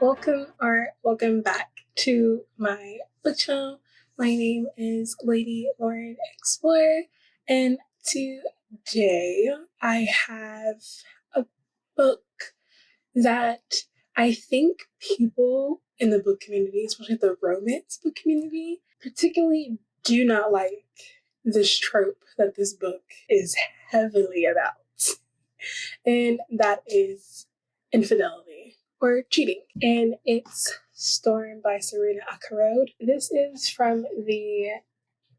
Welcome back to my book channel. My name is Lady Lauren Explorer, and today I have a book that I think people in the book community, especially the romance book community, particularly do not like this trope that this book is heavily about, and that is infidelity or cheating. And it's Storm by Serena Akarode. This is from the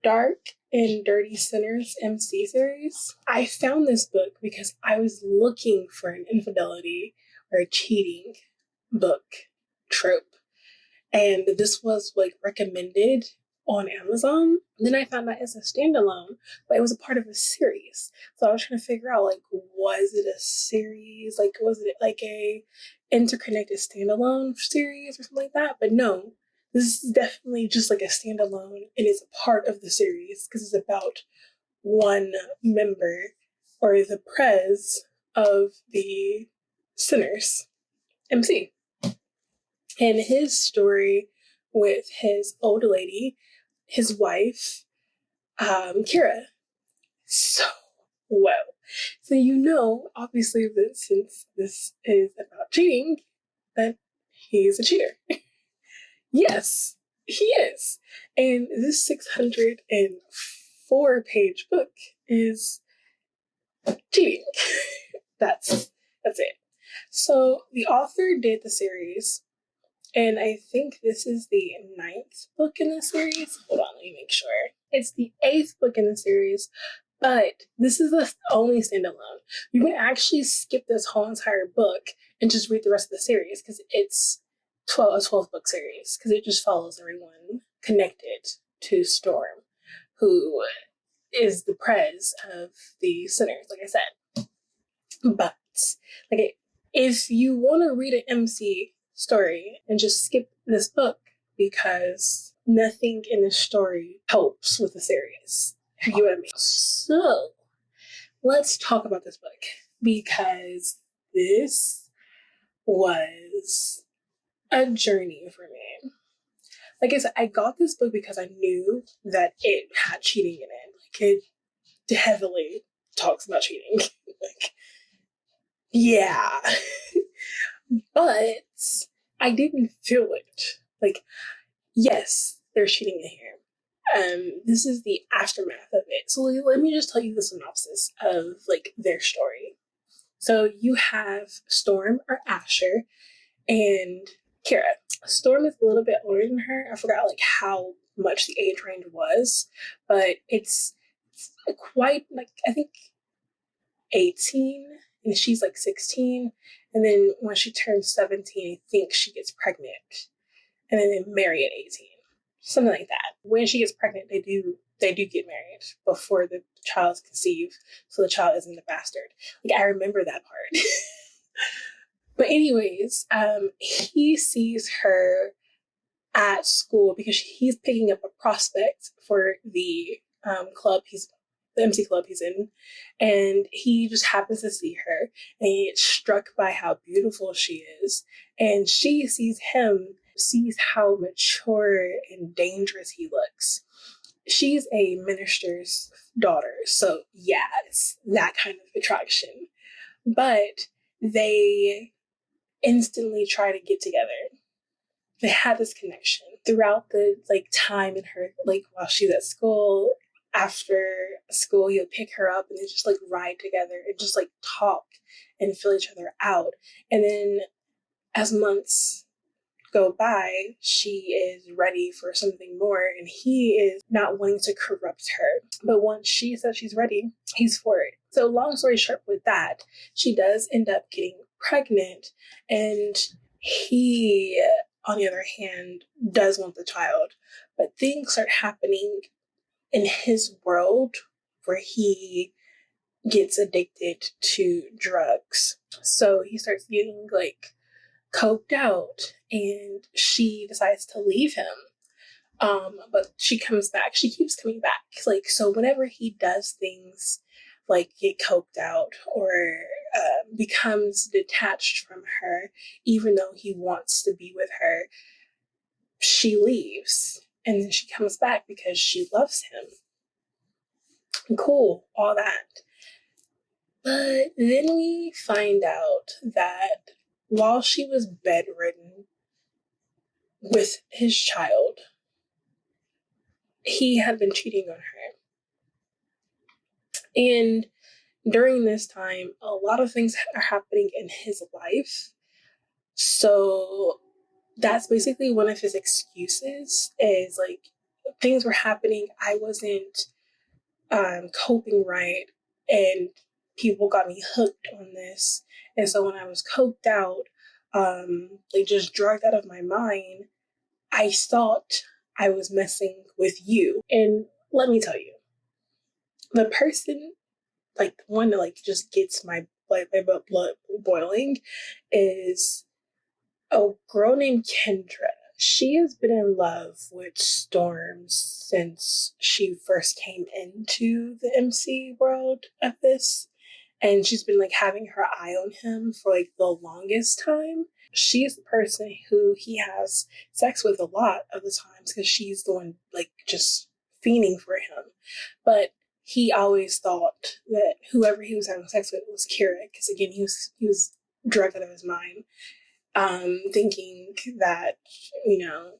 Dark and Dirty Sinners MC series. I found this book because I was looking for an infidelity or a cheating book trope. And this was recommended on Amazon. And then I found out it's a standalone, but it was a part of a series. So I was trying to figure out was it a series? Was it a interconnected standalone series or something like that? But no, this is definitely just a standalone, and it's a part of the series because it's about one member or the prez of the Sinners MC. And his story with his old lady, his wife, Kira. So, obviously, that since this is about cheating, that he's a cheater. Yes, he is. And this 604-page book is cheating. That's it. So the author did the series, and I think this is the 9th book in the series. Hold on, let me make sure. It's the 8th book in the series, but this is the only standalone. You can actually skip this whole entire book and just read the rest of the series because it's a 12-book series, because it just follows everyone connected to Storm, who is the prez of the Sinners, like I said. But if you want to read an MC story and just skip this book, because nothing in the story helps with the series, if you get what I mean. So let's talk about this book, because this was a journey for me. Like I said, I got this book because I knew that it had cheating in it. It heavily talks about cheating. Yeah. But I didn't feel it. Yes, there's cheating in here. This is the aftermath of it. So let me just tell you the synopsis of their story. So you have Storm, or Asher, and Kira. Storm is a little bit older than her. I forgot how much the age range was, but it's quite I think 18, and she's 16. And then when she turns 17, I think she gets pregnant, and then they marry at 18, something like that. When she gets pregnant, they do get married before the child's conceived, so the child isn't a bastard. I remember that part. But anyways, he sees her at school because he's picking up a prospect for the the MC club he's in, and he just happens to see her, and he gets struck by how beautiful she is, and she sees how mature and dangerous he looks. She's a minister's daughter, so yeah, it's that kind of attraction. But they instantly try to get together. They have this connection throughout the time in her while she's at school. After school, he'll pick her up and they just ride together and just talk and fill each other out. And then as months go by, she is ready for something more, and he is not wanting to corrupt her. But once she says she's ready, he's for it. So long story short with that, she does end up getting pregnant, and he, on the other hand, does want the child. But things start happening in his world where he gets addicted to drugs. So he starts getting coked out, and she decides to leave him. But she comes back. She keeps coming back. So whenever he does things get coked out or becomes detached from her, even though he wants to be with her. She leaves, and then she comes back because she loves him. Cool, all that. But then we find out that while she was bedridden with his child, he had been cheating on her. And during this time, a lot of things are happening in his life. So that's basically one of his excuses, is like, things were happening, I wasn't coping right, and people got me hooked on this. And so when I was coked out, like just drugged out of my mind, I thought I was messing with you. And let me tell you, the person, like the one that like just gets my blood boiling, is a girl named Kendra. She has been in love with Storm since she first came into the MC world of this. And she's been like having her eye on him for like the longest time. She's the person who he has sex with a lot of the times because she's the one like just fiending for him. But he always thought that whoever he was having sex with was Kira, because again, he was drugged out of his mind, thinking that, you know,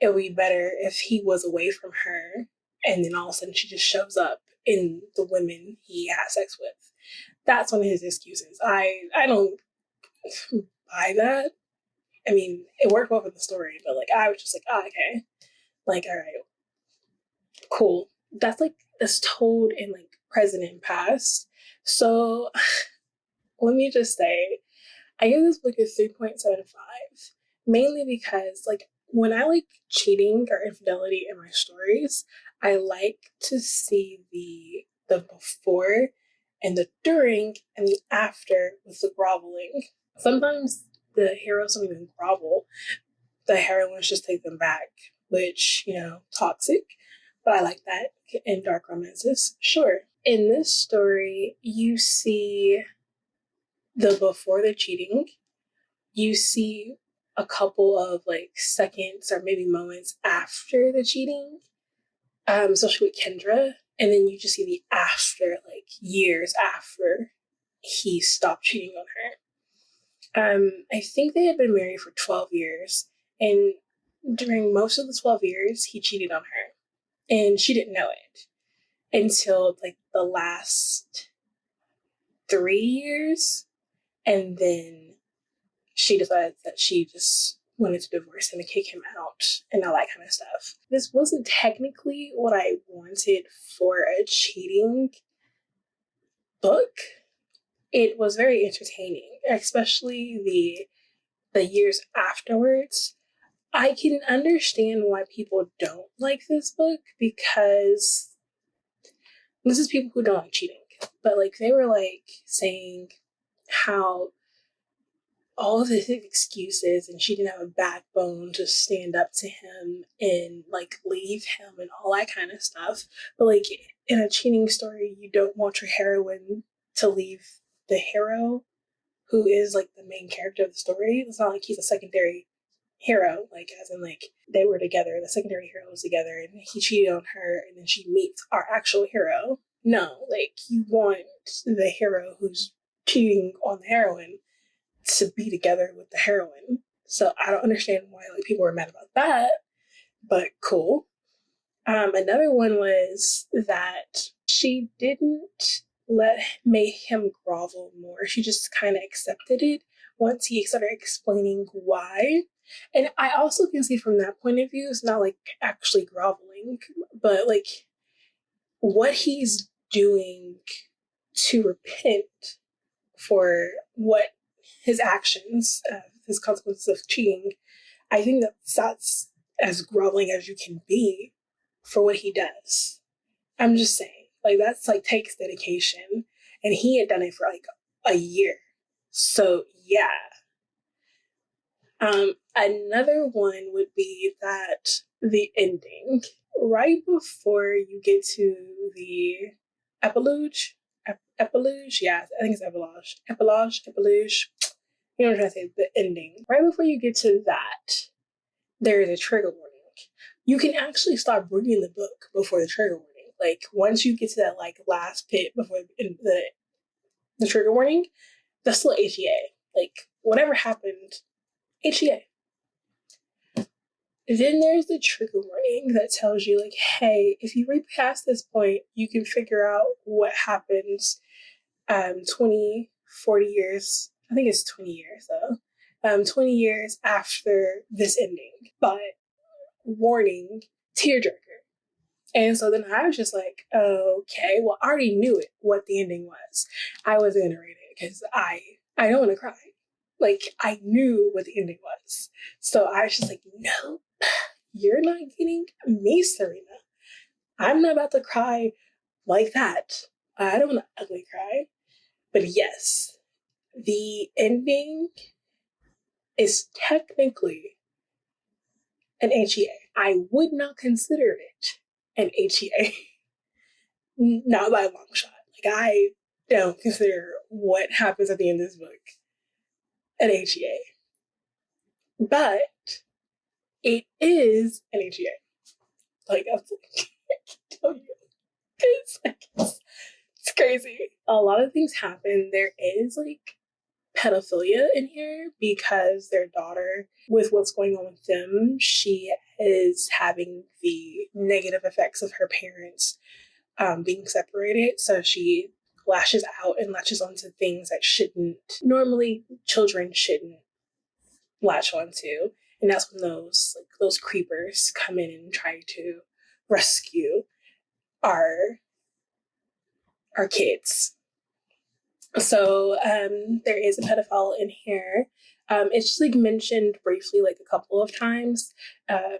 it would be better if he was away from her, and then all of a sudden she just shows up in the women he has sex with. That's one of his excuses. I don't buy that. I mean, it worked well for the story, but like I was just like, oh, okay, like, all right, cool. That's told in like present and past. So let me just say, I give this book a 3.75, mainly because like when I like cheating or infidelity in my stories, I like to see the before and the during and the after with the groveling. Sometimes the heroes don't even grovel. The heroines just take them back, which, you know, toxic. But I like that in dark romances, sure. In this story, you see the before the cheating, you see a couple of like seconds or maybe moments after the cheating, especially with Kendra, and then you just see the after, like years after he stopped cheating on her. I think they had been married for 12 years, and during most of the 12 years, he cheated on her, and she didn't know it until like the last 3 years, and then she decided that she just wanted to divorce him and kick him out and all that kind of stuff. This wasn't technically what I wanted for a cheating book. It was very entertaining, especially the years afterwards. I can understand why people don't like this book, because this is people who don't like cheating. But like they were like saying how all of his excuses, and she didn't have a backbone to stand up to him and like leave him and all that kind of stuff. But like in a cheating story, you don't want your heroine to leave the hero who is like the main character of the story. It's not like he's a secondary hero, like as in like they were together, the secondary hero was together and he cheated on her and then she meets our actual hero. No, like you want the hero who's cheating on the heroine to be together with the heroine. So I don't understand why like people were mad about that, but cool. Another one was that she didn't make him grovel more. She just kind of accepted it once he started explaining why. And I also can see from that point of view, it's not like actually groveling, but like what he's doing to repent for what his actions, his consequences of cheating. I think that's as groveling as you can be for what he does. I'm just saying, like that's like takes dedication, and he had done it for like a year. So yeah. Another one would be that the ending, right before you get to the epilogue, epilogue. Yeah, I think it's epilogue. Epilogue. You know what I'm trying to say? The ending. Right before you get to that, there is a trigger warning. You can actually stop reading the book before the trigger warning. Like once you get to that like last bit before the trigger warning, that's still HEA. Like whatever happened, HEA. Then there's the trigger warning that tells you like, hey, if you read past this point, you can figure out what happens 20, 40 years. I think it's 20 years though. 20 years after this ending. But warning, tearjerker. And so then I was just like, okay, well, I already knew it, what the ending was. I wasn't gonna read it because I don't want to cry. Like, I knew what the ending was. So I was just like, no, you're not getting me, Serena. I'm not about to cry like that. I don't want to ugly cry. But yes, the ending is technically an HEA. I would not consider it an HEA. Not by a long shot. Like, I don't consider what happens at the end of this book an HEA. But it is an HEA. Like, I can tell you. It's crazy. A lot of things happen. There is, like, pedophilia in here because their daughter, with what's going on with them, she is having the negative effects of her parents being separated. So she lashes out and latches onto things that normally children shouldn't latch onto. And that's when those creepers come in and try to rescue our kids. So there is a pedophile in here. It's just like mentioned briefly like a couple of times.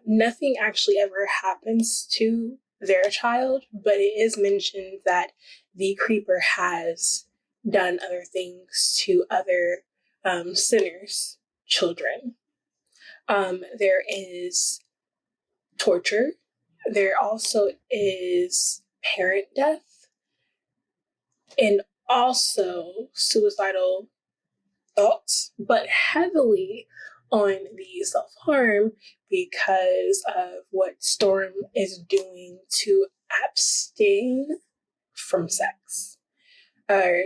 Nothing actually ever happens to their child, but it is mentioned that the creeper has done other things to other sinners' children. There is torture. There also is parent death, and also suicidal thoughts, but heavily on the self-harm because of what Storm is doing to abstain from sex, or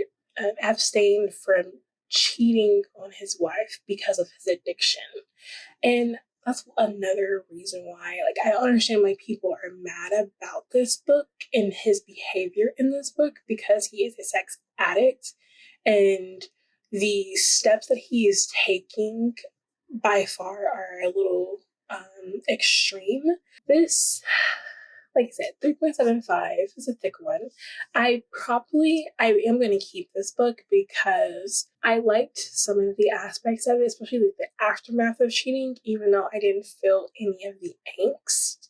abstain from cheating on his wife because of his addiction. And that's another reason why, like, I understand why people are mad about this book and his behavior in this book, because he is a sex addict and the steps that he is taking by far are a little extreme. This, like I said, 3.75 is a thick one. I am going to keep this book because I liked some of the aspects of it, especially like the aftermath of cheating, even though I didn't feel any of the angst.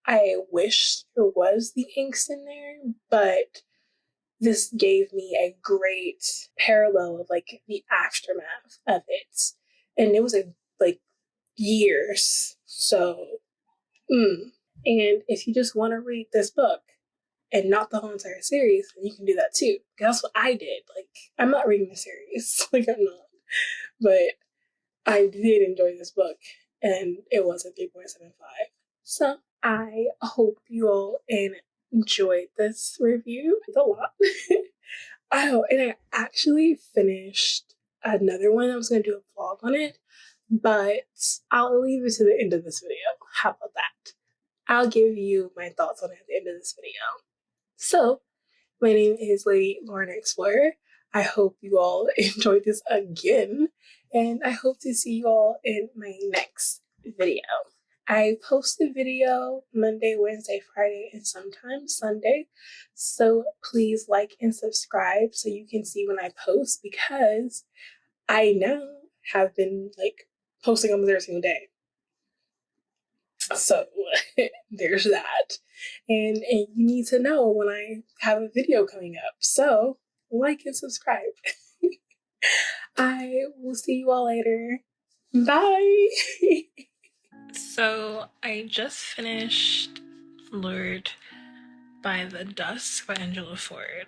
I wish there was the angst in there, but this gave me a great parallel of like the aftermath of it. And it was like years. So, and if you just want to read this book and not the whole entire series, then you can do that too. Because that's what I did. Like, I'm not reading the series. Like, I'm not. But I did enjoy this book, and it was a 3.75. So, I hope you all enjoyed this review. It's a lot. Oh, and I actually finished another one. I was going to do a vlog on it, but I'll leave it to the end of this video. How about that? I'll give you my thoughts on it at the end of this video. So, my name is Lady Lauren Explorer. I hope you all enjoyed this again, and I hope to see you all in my next video. I post a video Monday, Wednesday, Friday, and sometimes Sunday. So please like and subscribe so you can see when I post, because I now have been like posting almost every single day. So there's that. And you need to know when I have a video coming up. So like and subscribe. I will see you all later. Bye. So I just finished Lord by the Dusk by Angela Ford.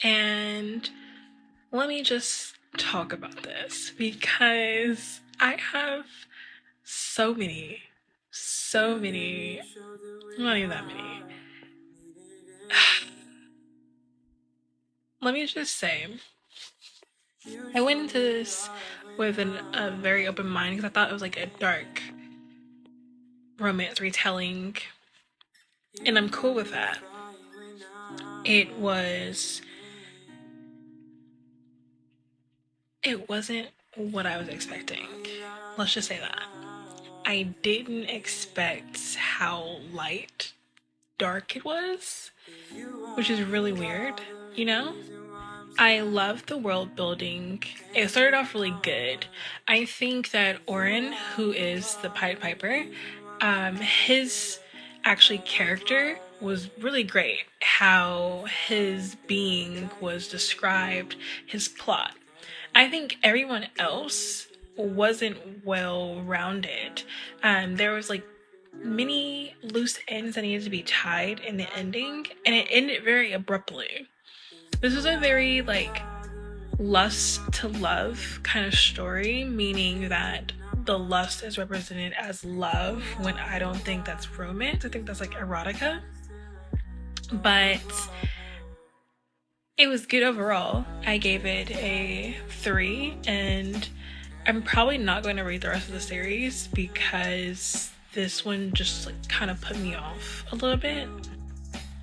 And let me just talk about this because I have so many, not even that many. Let me just say, I went into this with a very open mind because I thought it was like a dark romance retelling, and I'm cool with that. It wasn't what I was expecting. Let's just say that. I didn't expect how light, dark it was, which is really weird, you know? I love the world building. It started off really good. I think that Oren, who is the Pied Piper, his actually character was really great. How his being was described, his plot. I think everyone else wasn't well rounded. There was like many loose ends that needed to be tied in the ending, and it ended very abruptly. This was a very like lust to love kind of story, meaning that the lust is represented as love when I don't think that's romance. I think that's like erotica. But it was good overall. I gave it a 3, and I'm probably not going to read the rest of the series because this one just like kind of put me off a little bit.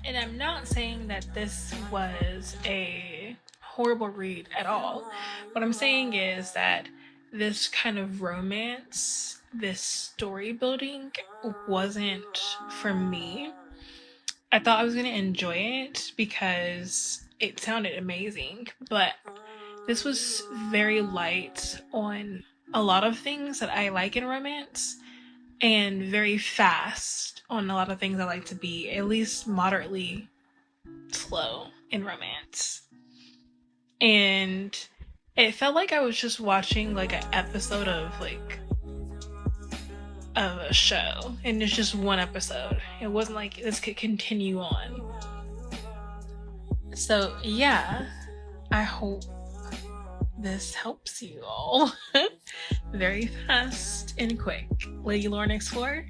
And I'm not saying that this was a horrible read at all. What I'm saying is that this kind of romance, this story building wasn't for me. I thought I was going to enjoy it because it sounded amazing, but this was very light on a lot of things that I like in romance, and very fast on a lot of things I like to be at least moderately slow in romance. And it felt like I was just watching like an episode of a show, and it's just one episode. It wasn't like this could continue on. So yeah, I hope this helps you all. Very fast and quick. Lady Lauren Explorer,